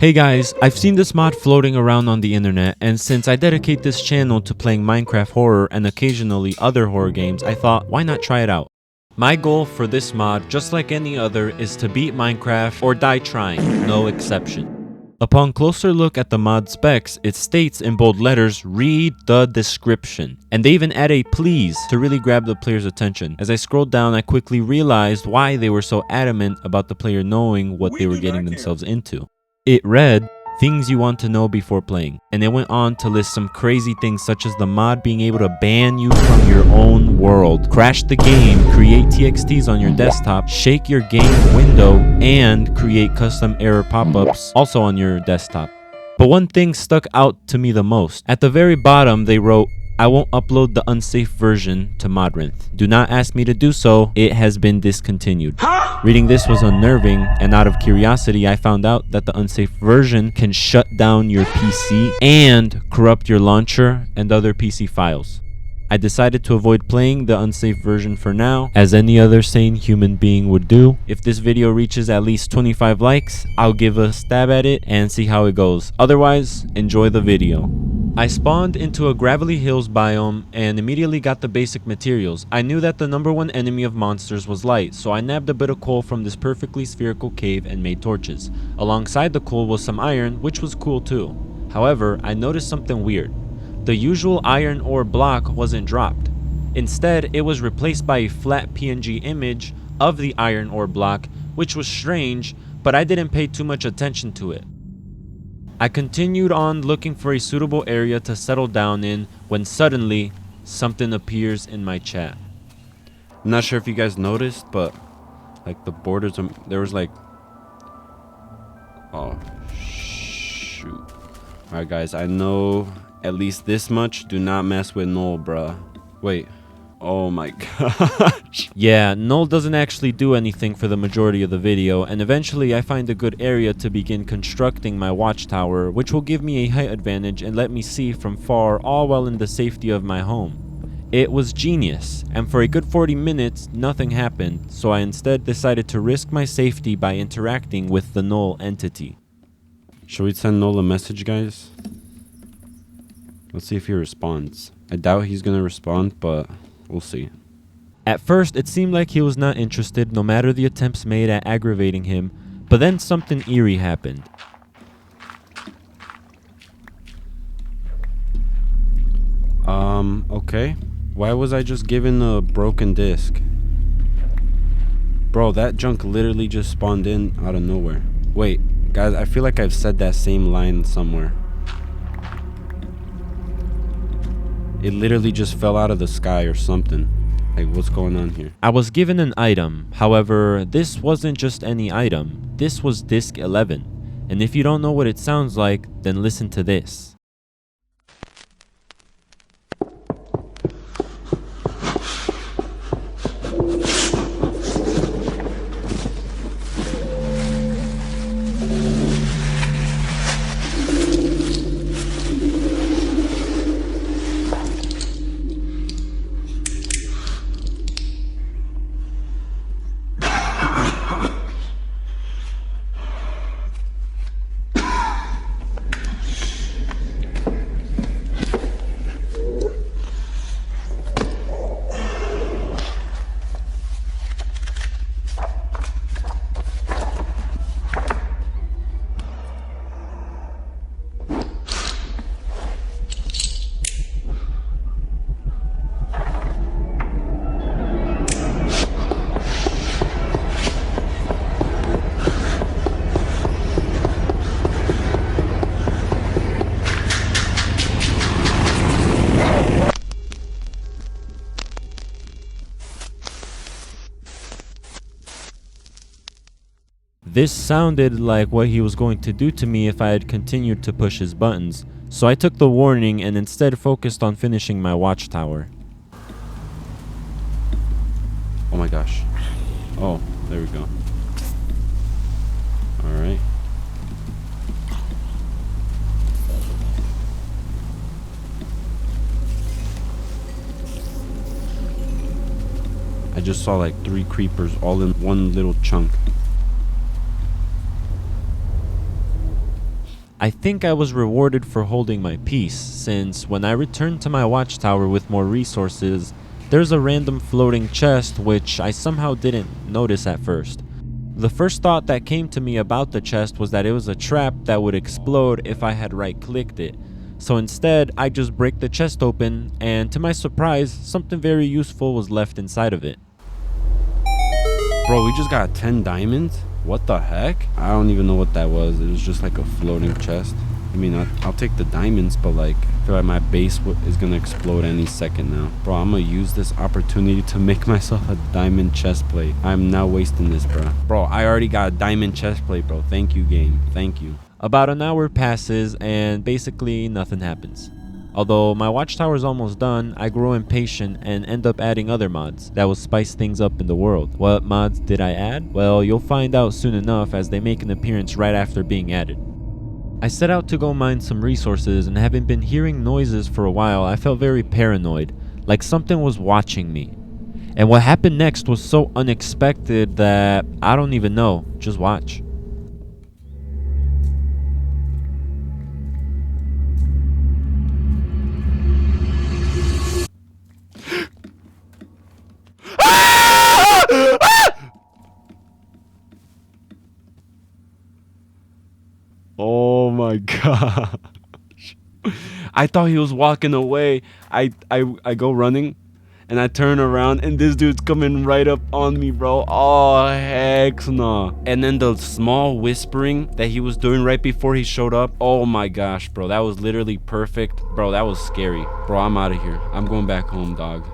Hey guys, I've seen this mod floating around on the internet, and since I dedicate this channel to playing Minecraft horror and occasionally other horror games, I thought, why not try it out? My goal for this mod, just like any other, is to beat Minecraft or die trying, no exception. Upon closer look at the mod specs, it states in bold letters, read the description. And they even add a please to really grab the player's attention. As I scrolled down, I quickly realized why they were so adamant about the player knowing what they were getting themselves into. It read, things you want to know before playing, and it went on to list some crazy things such as the mod being able to ban you from your own world, crash the game, create TXTs on your desktop, shake your game window, and create custom error pop-ups also on your desktop. But one thing stuck out to me the most. At the very bottom they wrote, I won't upload the unsafe version to Modrinth. Do not ask me to do so, it has been discontinued. Reading this was unnerving, and out of curiosity I found out that the unsafe version can shut down your PC and corrupt your launcher and other PC files. I decided to avoid playing the unsafe version for now, as any other sane human being would do. If this video reaches at least 25 likes, I'll give a stab at it and see how it goes. Otherwise, enjoy the video. I spawned into a gravelly hills biome and immediately got the basic materials. I knew that the #1 enemy of monsters was light, so I nabbed a bit of coal from this perfectly spherical cave and made torches. Alongside the coal was some iron, which was cool too. However, I noticed something weird. The usual iron ore block wasn't dropped. Instead, it was replaced by a flat PNG image of the iron ore block, which was strange, but I didn't pay too much attention to it. I continued on looking for a suitable area to settle down in when suddenly something appears in my chat. I'm not sure if you guys noticed, but like the borders, there was like, oh shoot. Alright guys, I know at least this much. Do not mess with null, bruh. Wait. Oh my gosh. Yeah, null doesn't actually do anything for the majority of the video, and eventually I find a good area to begin constructing my watchtower, which will give me a height advantage and let me see from far, all while in the safety of my home. It was genius, and for a good 40 minutes nothing happened, so I instead decided to risk my safety by interacting with the null entity. Should we send null a message, guys? Let's see if he responds. I doubt he's gonna respond, but we'll see. At first, it seemed like he was not interested, no matter the attempts made at aggravating him, but then something eerie happened. Okay. Why was I just given a broken disc? Bro, that junk literally just spawned in out of nowhere. Wait, guys, I feel like I've said that same line somewhere. It literally just fell out of the sky or something. Like, what's going on here? I was given an item. However, this wasn't just any item. This was disc 11. And if you don't know what it sounds like, then listen to this. This sounded like what he was going to do to me if I had continued to push his buttons, so I took the warning and instead focused on finishing my watchtower. Oh my gosh. Oh, there we go. Alright. I just saw like 3 creepers all in one little chunk. I think I was rewarded for holding my peace, since when I returned to my watchtower with more resources, there's a random floating chest which I somehow didn't notice at first. The first thought that came to me about the chest was that it was a trap that would explode if I had right-clicked it. So instead, I just break the chest open, and to my surprise, something very useful was left inside of it. Bro, we just got 10 diamonds? What the heck? I don't even know what that was. It was just like a floating chest. I mean, I'll take the diamonds, but like, I feel like my base is gonna explode any second now. Bro, I'm gonna use this opportunity to make myself a diamond chest plate. I'm not wasting this, bro. Bro, I already got a diamond chest plate, bro. Thank you, game. Thank you. About an hour passes and basically nothing happens. Although my watchtower is almost done, I grow impatient and end up adding other mods that will spice things up in the world. What mods did I add? Well, you'll find out soon enough as they make an appearance right after being added. I set out to go mine some resources, and having been hearing noises for a while, I felt very paranoid, like something was watching me. And what happened next was so unexpected that I don't even know. Just watch. Oh my gosh. I thought he was walking away. I go running and I turn around and this dude's coming right up on me, bro. Oh, heck no. And then the small whispering that he was doing right before he showed up. Oh my gosh, bro. That was literally perfect. Bro, that was scary. Bro, I'm out of here. I'm going back home, dog.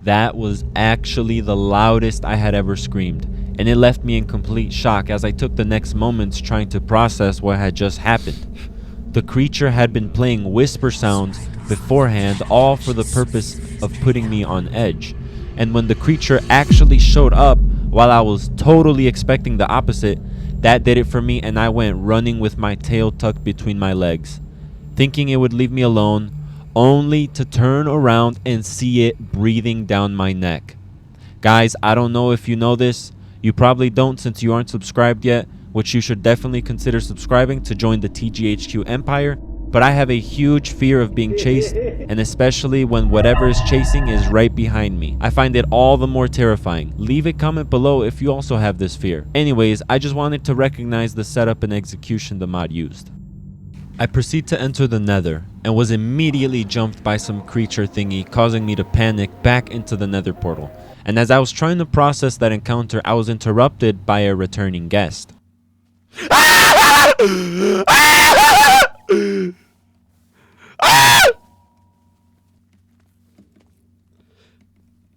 That was actually the loudest I had ever screamed, and it left me in complete shock as I took the next moments trying to process what had just happened. The creature had been playing whisper sounds beforehand, all for the purpose of putting me on edge. And when the creature actually showed up, while I was totally expecting the opposite, that did it for me, and I went running with my tail tucked between my legs, thinking it would leave me alone, only to turn around and see it breathing down my neck. Guys, I don't know if you know this. You probably don't since you aren't subscribed yet, which you should definitely consider subscribing to join the TGHQ empire. But I have a huge fear of being chased, and especially when whatever is chasing is right behind me. I find it all the more terrifying. Leave a comment below if you also have this fear. Anyways, I just wanted to recognize the setup and execution the mod used. I proceed to enter the Nether and was immediately jumped by some creature thingy, causing me to panic back into the Nether portal. And as I was trying to process that encounter, I was interrupted by a returning guest.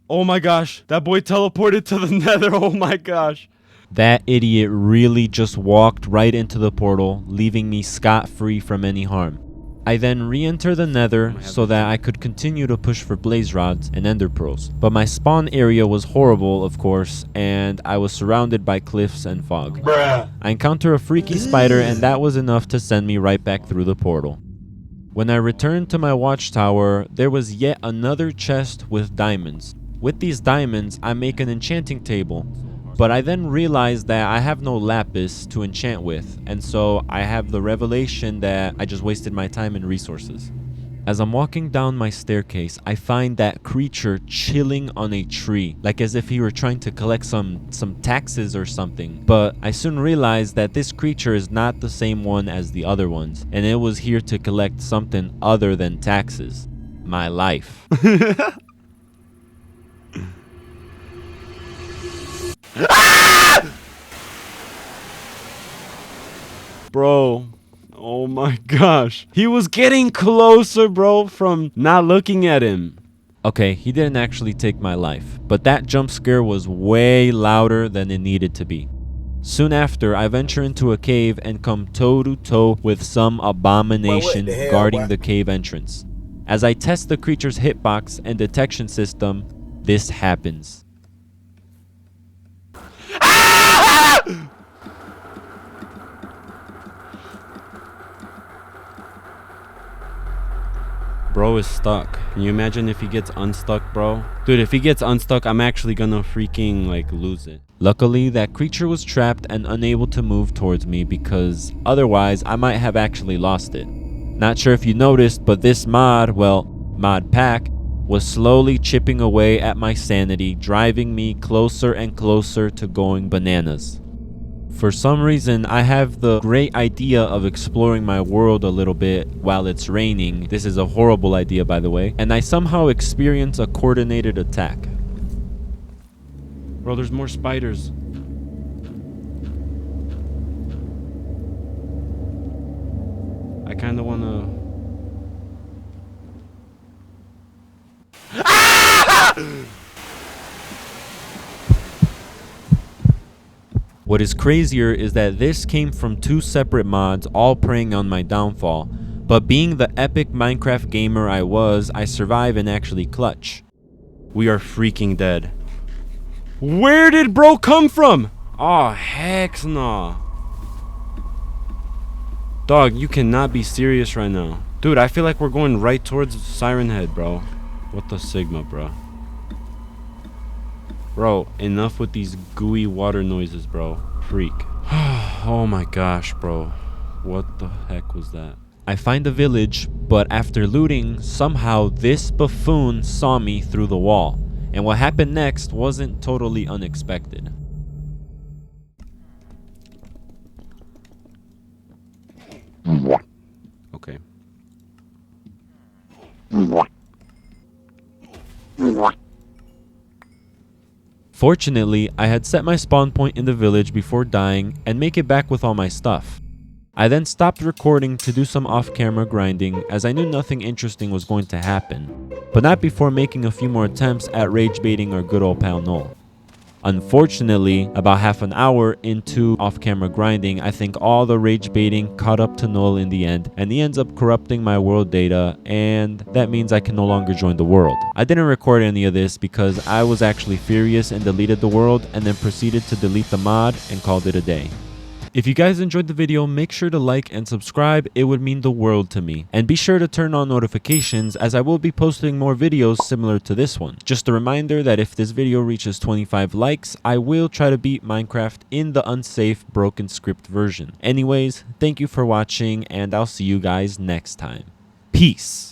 Oh my gosh, that boy teleported to the Nether. Oh my gosh. That idiot really just walked right into the portal, leaving me scot-free from any harm. I then re-enter the Nether so that I could continue to push for blaze rods and ender pearls. But my spawn area was horrible, of course, and I was surrounded by cliffs and fog. I encountered a freaky spider, and that was enough to send me right back through the portal. When I returned to my watchtower, there was yet another chest with diamonds. With these diamonds, I make an enchanting table. But I then realized that I have no lapis to enchant with, and so I have the revelation that I just wasted my time and resources. As I'm walking down my staircase, I find that creature chilling on a tree, like as if he were trying to collect some taxes or something. But I soon realized that this creature is not the same one as the other ones, and it was here to collect something other than taxes. My life. Bro, oh my gosh. He was getting closer, bro, from not looking at him. Okay, he didn't actually take my life, but that jump scare was way louder than it needed to be. Soon after, I venture into a cave and come toe-to-toe with some abomination guarding the cave entrance. As I test the creature's hitbox and detection system, this happens. Bro is stuck. Can you imagine if he gets unstuck, bro? Dude, if he gets unstuck, I'm actually gonna freaking like lose it. Luckily, that creature was trapped and unable to move towards me because otherwise I might have actually lost it. Not sure if you noticed, but this mod, well, mod pack, was slowly chipping away at my sanity, driving me closer and closer to going bananas. For some reason, I have the great idea of exploring my world a little bit while it's raining. This is a horrible idea, by the way. And I somehow experience a coordinated attack. Bro, there's more spiders. I kind of want to... What is crazier is that this came from two separate mods all preying on my downfall, but being the epic Minecraft gamer I was, I survive and actually clutch. We are freaking dead. Where did bro come from? Oh, heck nah. Dog, you cannot be serious right now. Dude, I feel like we're going right towards Siren Head, bro. What the Sigma, bro? Bro, enough with these gooey water noises, bro. Freak. Oh my gosh, bro. What the heck was that? I find a village, but after looting, somehow this buffoon saw me through the wall. And what happened next wasn't totally unexpected. Okay. Fortunately, I had set my spawn point in the village before dying and make it back with all my stuff. I then stopped recording to do some off-camera grinding as I knew nothing interesting was going to happen, but not before making a few more attempts at rage baiting our good old pal Null. Unfortunately, about half an hour into off-camera grinding, I think all the rage baiting caught up to Null in the end, and he ends up corrupting my world data, and that means I can no longer join the world. I didn't record any of this because I was actually furious and deleted the world, and then proceeded to delete the mod and called it a day. If you guys enjoyed the video, make sure to like and subscribe, it would mean the world to me. And be sure to turn on notifications as I will be posting more videos similar to this one. Just a reminder that if this video reaches 25 likes, I will try to beat Minecraft in the unsafe broken script version. Anyways, thank you for watching and I'll see you guys next time. Peace!